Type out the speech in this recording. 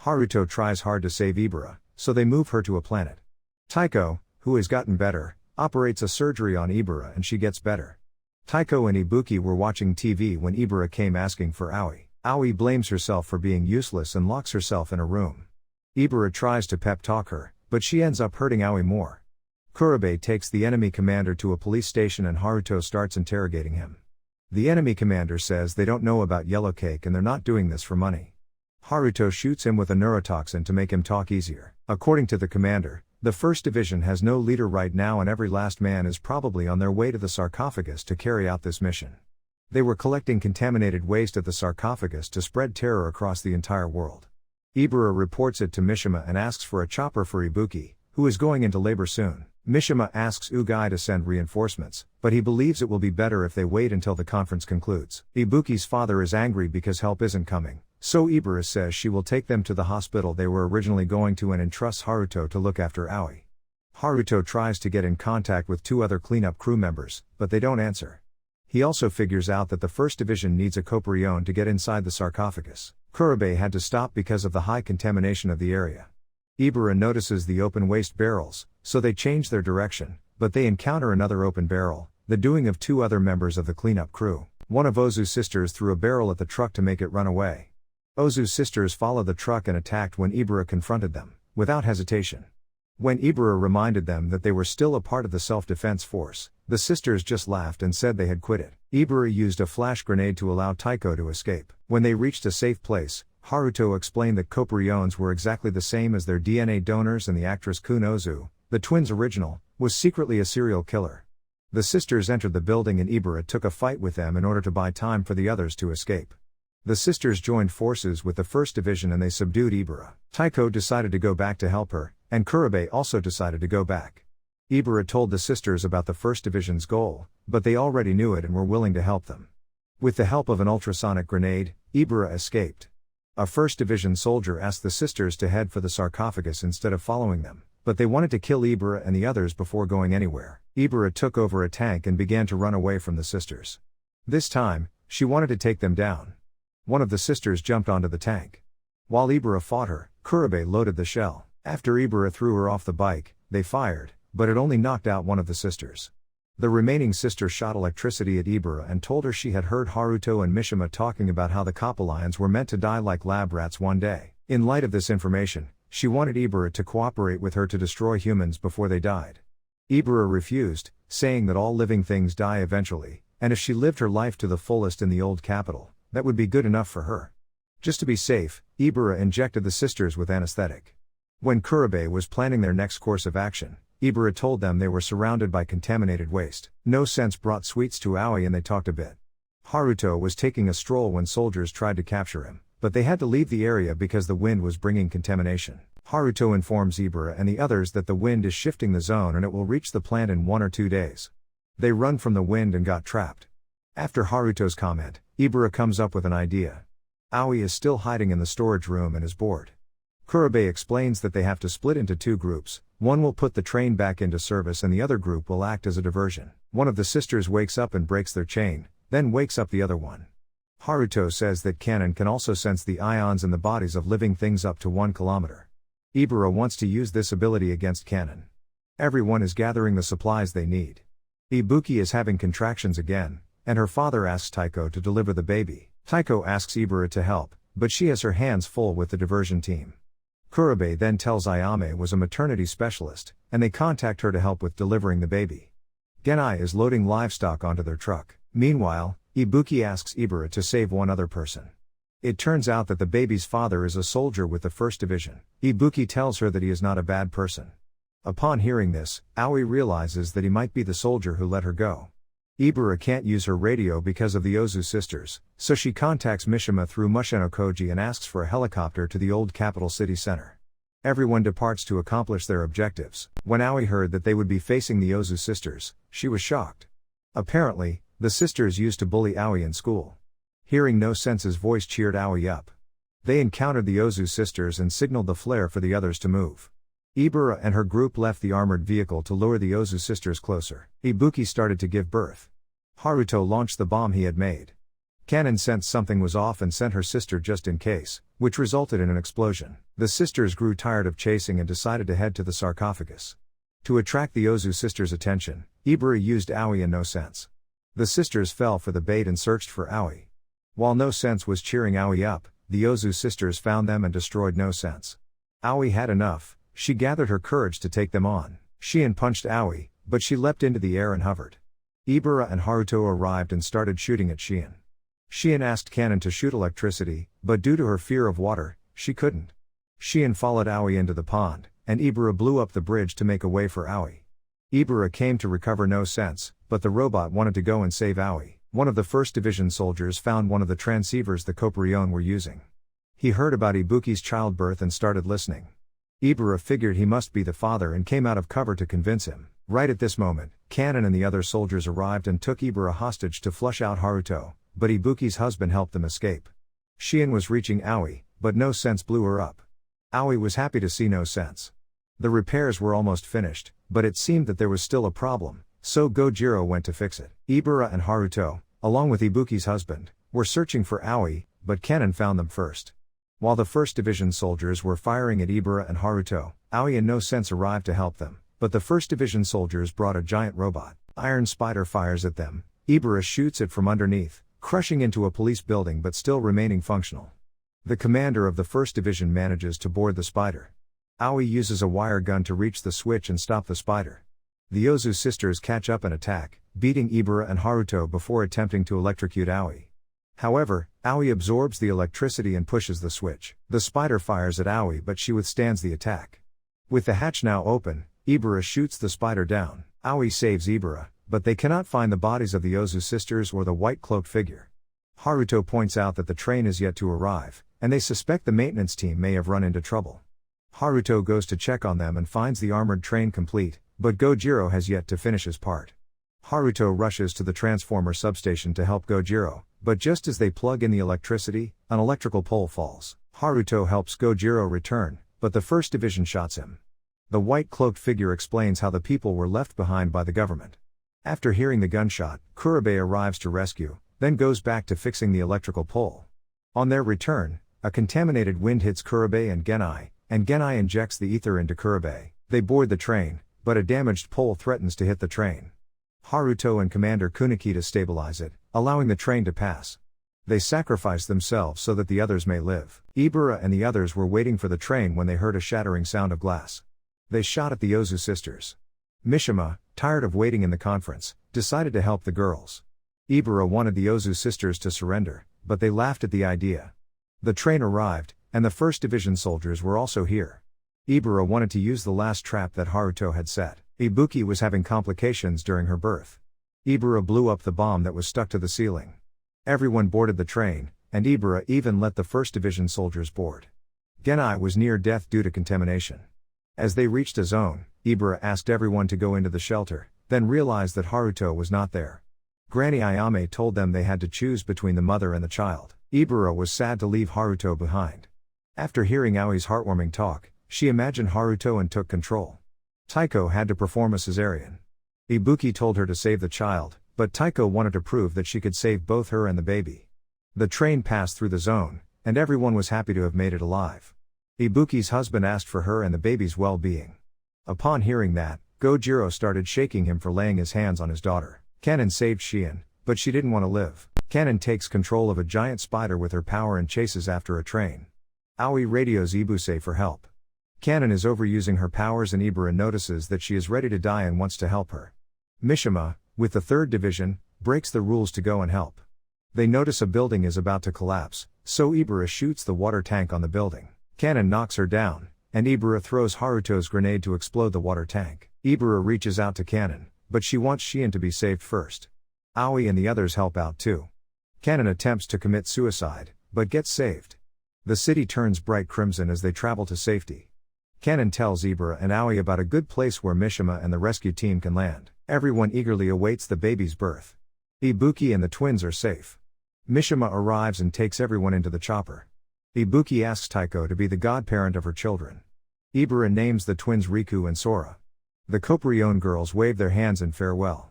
Haruto tries hard to save Ibara, so they move her to a planet. Taiko, who has gotten better, operates a surgery on Ibara and she gets better. Taiko and Ibuki were watching TV when Ibara came asking for Aoi. Aoi blames herself for being useless and locks herself in a room. Ibara tries to pep talk her, but she ends up hurting Aoi more. Kurobe takes the enemy commander to a police station and Haruto starts interrogating him. The enemy commander says they don't know about Yellow Cake and they're not doing this for money. Haruto shoots him with a neurotoxin to make him talk easier. According to the commander, the 1st Division has no leader right now and every last man is probably on their way to the sarcophagus to carry out this mission. They were collecting contaminated waste at the sarcophagus to spread terror across the entire world. Ibara reports it to Mishima and asks for a chopper for Ibuki, who is going into labor soon. Mishima asks Ugai to send reinforcements, but he believes it will be better if they wait until the conference concludes. Ibuki's father is angry because help isn't coming, so Ibara says she will take them to the hospital they were originally going to and entrusts Haruto to look after Aoi. Haruto tries to get in contact with 2 other cleanup crew members, but they don't answer. He also figures out that the 1st Division needs a Coprione to get inside the sarcophagus. Kurobe had to stop because of the high contamination of the area. Ibara notices the open waste barrels, so they change their direction, but they encounter another open barrel, the doing of 2 other members of the cleanup crew. One of Ozu's sisters threw a barrel at the truck to make it run away. Ozu's sisters followed the truck and attacked when Ibara confronted them, without hesitation. When Ibara reminded them that they were still a part of the self-defense force, the sisters just laughed and said they had quit it. Ibara used a flash grenade to allow Taiko to escape. When they reached a safe place, Haruto explained that Copriones were exactly the same as their DNA donors and the actress Kun Ozu, the twins' original, was secretly a serial killer. The sisters entered the building and Ibara took a fight with them in order to buy time for the others to escape. The sisters joined forces with the 1st Division and they subdued Ibara. Taiko decided to go back to help her, and Kurobe also decided to go back. Ibara told the sisters about the 1st Division's goal, but they already knew it and were willing to help them. With the help of an ultrasonic grenade, Ibara escaped. A 1st Division soldier asked the sisters to head for the sarcophagus instead of following them, but they wanted to kill Ibara and the others before going anywhere. Ibara took over a tank and began to run away from the sisters. This time, she wanted to take them down. One of the sisters jumped onto the tank. While Ibara fought her, Kurobe loaded the shell. After Ibara threw her off the bike, they fired, but it only knocked out one of the sisters. The remaining sister shot electricity at Ibara and told her she had heard Haruto and Mishima talking about how the Coppelions were meant to die like lab rats one day. In light of this information, she wanted Ibara to cooperate with her to destroy humans before they died. Ibara refused, saying that all living things die eventually, and if she lived her life to the fullest in the old capital, that would be good enough for her. Just to be safe, Ibara injected the sisters with anesthetic. When Kurobe was planning their next course of action, Ibara told them they were surrounded by contaminated waste. No Sense brought sweets to Aoi and they talked a bit. Haruto was taking a stroll when soldiers tried to capture him, but they had to leave the area because the wind was bringing contamination. Haruto informs Ibara and the others that the wind is shifting the zone and it will reach the plant in 1 or 2 days. They run from the wind and got trapped. After Haruto's comment, Ibara comes up with an idea. Aoi is still hiding in the storage room and is bored. Kurobe explains that they have to split into 2 groups, one will put the train back into service and the other group will act as a diversion. One of the sisters wakes up and breaks their chain, then wakes up the other one. Haruto says that Cannon can also sense the ions in the bodies of living things up to 1 kilometer. Ibara wants to use this ability against Cannon. Everyone is gathering the supplies they need. Ibuki is having contractions again, and her father asks Taiko to deliver the baby. Taiko asks Ibara to help, but she has her hands full with the diversion team. Kurobe then tells Ayame was a maternity specialist, and they contact her to help with delivering the baby. Genai is loading livestock onto their truck. Meanwhile, Ibuki asks Ibara to save one other person. It turns out that the baby's father is a soldier with the 1st Division. Ibuki tells her that he is not a bad person. Upon hearing this, Aoi realizes that he might be the soldier who let her go. Ibara can't use her radio because of the Ozu sisters, so she contacts Mishima through Mushenokoji and asks for a helicopter to the old capital city center. Everyone departs to accomplish their objectives. When Aoi heard that they would be facing the Ozu sisters, she was shocked. Apparently, the sisters used to bully Aoi in school. Hearing No Sense's voice cheered Aoi up. They encountered the Ozu sisters and signaled the flare for the others to move. Ibara and her group left the armored vehicle to lure the Ozu sisters closer. Ibuki started to give birth. Haruto launched the bomb he had made. Cannon sensed something was off and sent her sister just in case, which resulted in an explosion. The sisters grew tired of chasing and decided to head to the sarcophagus. To attract the Ozu sisters' attention, Ibura used Aoi and No Sense. The sisters fell for the bait and searched for Aoi. While No Sense was cheering Aoi up, the Ozu sisters found them and destroyed No Sense. Aoi had enough. She gathered her courage to take them on. Shien punched Aoi, but she leapt into the air and hovered. Ibura and Haruto arrived and started shooting at Shien. Shien asked Kanon to shoot electricity, but due to her fear of water, she couldn't. Shien followed Aoi into the pond, and Ibura blew up the bridge to make a way for Aoi. Ibura came to recover No Sense, but the robot wanted to go and save Aoi. One of the 1st Division soldiers found one of the transceivers the Coprione were using. He heard about Ibuki's childbirth and started listening. Ibura figured he must be the father and came out of cover to convince him. Right at this moment, Kanon and the other soldiers arrived and took Ibura hostage to flush out Haruto, but Ibuki's husband helped them escape. Shien was reaching Aoi, but No Sense blew her up. Aoi was happy to see No Sense. The repairs were almost finished, but it seemed that there was still a problem, so Gojiro went to fix it. Ibura and Haruto, along with Ibuki's husband, were searching for Aoi, but Kanon found them first. While the 1st Division soldiers were firing at Ibura and Haruto, Aoi and No Sense arrived to help them, but the 1st Division soldiers brought a giant robot. Iron Spider fires at them. Ibura shoots it from underneath, crushing into a police building but still remaining functional. The commander of the 1st Division manages to board the spider. Aoi uses a wire gun to reach the switch and stop the spider. The Ozu sisters catch up and attack, beating Ibura and Haruto before attempting to electrocute Aoi. However, Aoi absorbs the electricity and pushes the switch. The spider fires at Aoi but she withstands the attack. With the hatch now open, Ibura shoots the spider down. Aoi saves Ibura, but they cannot find the bodies of the Ozu sisters or the white-cloaked figure. Haruto points out that the train is yet to arrive, and they suspect the maintenance team may have run into trouble. Haruto goes to check on them and finds the armored train complete, but Gojiro has yet to finish his part. Haruto rushes to the transformer substation to help Gojiro, but just as they plug in the electricity, an electrical pole falls. Haruto helps Gojiro return, but the 1st Division shots him. The white-cloaked figure explains how the people were left behind by the government. After hearing the gunshot, Kurobe arrives to rescue, then goes back to fixing the electrical pole. On their return, a contaminated wind hits Kurobe and Genai injects the ether into Kurobe. They board the train, but a damaged pole threatens to hit the train. Haruto and Commander Kunikita stabilize it, allowing the train to pass. They sacrifice themselves so that the others may live. Ibura and the others were waiting for the train when they heard a shattering sound of glass. They shot at the Ozu sisters. Mishima, tired of waiting in the conference, decided to help the girls. Ibura wanted the Ozu sisters to surrender, but they laughed at the idea. The train arrived, and the 1st Division soldiers were also here. Ibura wanted to use the last trap that Haruto had set. Ibuki was having complications during her birth. Ibura blew up the bomb that was stuck to the ceiling. Everyone boarded the train, and Ibura even let the 1st Division soldiers board. Genai was near death due to contamination. As they reached a zone, Ibura asked everyone to go into the shelter, then realized that Haruto was not there. Granny Ayame told them they had to choose between the mother and the child. Ibura was sad to leave Haruto behind. After hearing Aoi's heartwarming talk, she imagined Haruto and took control. Taiko had to perform a cesarean. Ibuki told her to save the child, but Taiko wanted to prove that she could save both her and the baby. The train passed through the zone, and everyone was happy to have made it alive. Ibuki's husband asked for her and the baby's well-being. Upon hearing that, Gojiro started shaking him for laying his hands on his daughter. Kanon saved Shien, but she didn't want to live. Kanon takes control of a giant spider with her power and chases after a train. Aoi radios Ibuse for help. Kanon is overusing her powers and Ibura notices that she is ready to die and wants to help her. Mishima, with the 3rd Division, breaks the rules to go and help. They notice a building is about to collapse, so Ibura shoots the water tank on the building. Kanon knocks her down, and Ibura throws Haruto's grenade to explode the water tank. Ibura reaches out to Kanon, but she wants Shien to be saved first. Aoi and the others help out too. Kanon attempts to commit suicide, but gets saved. The city turns bright crimson as they travel to safety. Kanon tells Ibura and Aoi about a good place where Mishima and the rescue team can land. Everyone eagerly awaits the baby's birth. Ibuki and the twins are safe. Mishima arrives and takes everyone into the chopper. Ibuki asks Taiko to be the godparent of her children. Ibura names the twins Riku and Sora. The Coprione girls wave their hands in farewell.